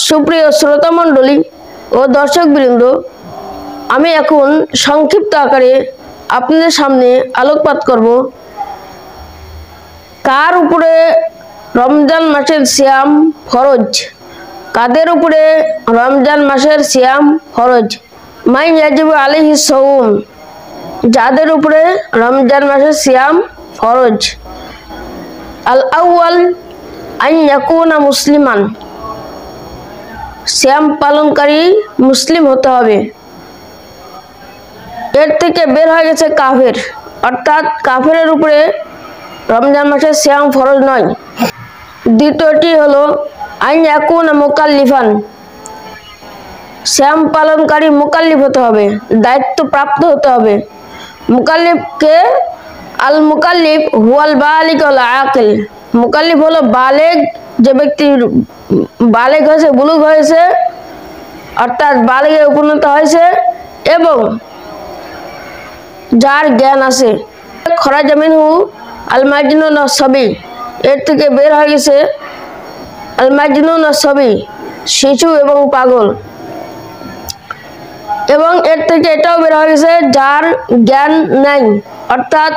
সুপ্রিয় শ্রোতা মণ্ডলী ও দর্শকবৃন্দ, আমি এখন সংক্ষিপ্ত আকারে আপনাদের সামনে আলোকপাত করব কার উপরে রমজান মাসের সিয়াম ফরজ। কাদের উপরে রমজান মাসের সিয়াম ফরজ? মান ইয়াজিবু আলাইহিস সাওম, যাদের উপরে রমজান মাসের সিয়াম ফরজ। আল আউয়াল আন ইয়াকুনা মুসলিমান, সিয়াম পালনকারী মুসলিম হতে হবে। এর থেকে বের হয়ে গেছে কাফের, অর্থাৎ কাফেরের উপরে রমজান মাসের সিয়াম ফরজ নয়। দ্বিতীয়টি হলো আন ইয়াকুনা মুকাল্লিফান, সিয়াম পালনকারী মুকাল্লিফ হতে হবে, দায়িত্বপ্রাপ্ত হতে হবে। মুকাল্লিফকে আল মুকাল্লিফ হুয়াল বালিগ ওয়াল আকিল, মুকাল্লিফ হলো বালেগ, যে ব্যক্তি বালেগ হয়েছে, বুলুগ হয়েছে, অর্থাৎ বালেগে উপনীত হয়েছে এবং যার জ্ঞান আছে। খরাজা মিনহু আল মাজনুন ওয়াস সাবি, এর থেকে বের হয়ে গেছে আল মাজনুন ওয়াস সাবি, শিশু এবং পাগল। এবং এর থেকে এটাও বের হয়ে গেছে যার জ্ঞান নাই, অর্থাৎ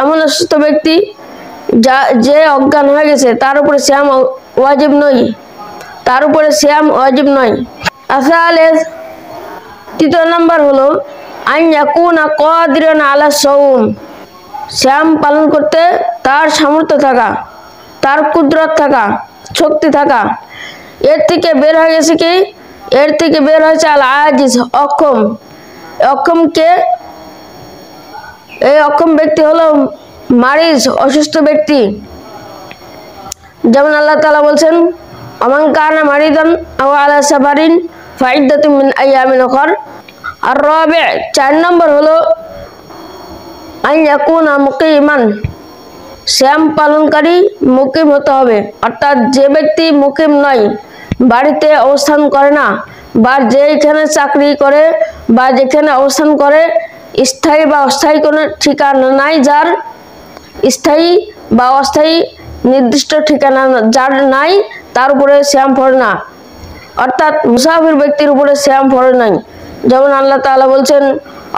এমন অসুস্থ ব্যক্তি যে অজ্ঞান হয়ে গেছে, তার উপরে সিয়াম ওয়াজিব নয়, তার উপরে সিয়াম ওয়াজিব নয়। আসলে তৃতীয় নম্বর হলো আন ইয়াকুনা কাদিরান আলা সাওম, সিয়াম পালন করতে তার সামর্থ্য থাকা, তার কুদরত থাকা, শক্তি থাকা। এর থেকে বের হয়ে গেছে কি? এর থেকে বের হয়েছে আল আজিজ, অক্ষম। অক্ষমকে, এই অক্ষম ব্যক্তি হলো মারিজ, অসুস্থ ব্যক্তি। যেমন আল্লাহ তাআলা বলছেন আমান কানা মারিদান আও আলা সাফারিন ফাইদ্দাতুম মিন আইয়ামিন উখর। আর রাবি, 4 নম্বর হলো আন ইয়াকুনা মুকিমান, সিয়াম পালনকারী মুকিম হতে হবে, অর্থাৎ যে ব্যক্তি মুকিম নয়, বাড়িতে অবস্থান করে না, বা যেখানে চাকরি করে বা যেখানে অবস্থান করে স্থায়ী বা অস্থায়ী কোনো ঠিকানা নাই, যার স্থায়ী বা অস্থায়ী নির্দিষ্ট ঠিকানা যার নাই, তার উপরে সিয়াম ফরজ না, অর্থাৎ মুসাফির ব্যক্তির উপরে সিয়াম ফরজ নাই। যেমন আল্লাহ তাআলা বলছেন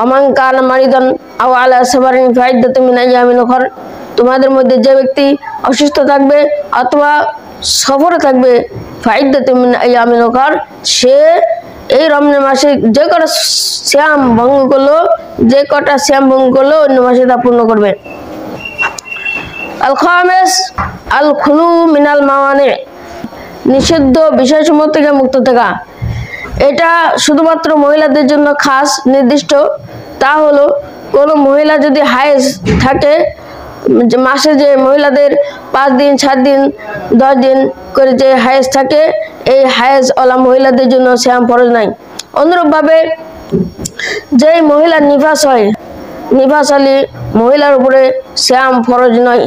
আমান কানা মারিদান আও আলা সাফারিন ফাইদ্দাতুম মিন আইয়ামিন উখর, তোমাদের মধ্যে যে ব্যক্তি অসুস্থ থাকবে অথবা সফরে থাকবে, ফাইদ্দাতুম মিন আইয়ামিন উখর, সে এই রমজান মাসে যে কটা সিয়াম ভঙ্গ করলো, যে কটা সিয়াম ভঙ্গ করলো অন্য মাসে তা পূর্ণ করবে। আল খামিস আল খুলু মিনাল মাওয়ানি, নিষিদ্ধ বিষয়সমূহ থেকে মুক্ত থাকা। এটা শুধুমাত্র মহিলাদের জন্য খাস নির্দিষ্ট। তা হলো কোনো মহিলা যদি হায়েজ থাকে, মাসে যে মহিলাদের 5 দিন 7 দিন 10 দিন করে যে হায়েজ থাকে, এই হায়েজ ওলা মহিলাদের জন্য সিয়াম ফরজ নাই। অনুরূপভাবে যেই মহিলার নিফাস হয়, নিফাস আলী মহিলার উপরে সিয়াম ফরজ নয়।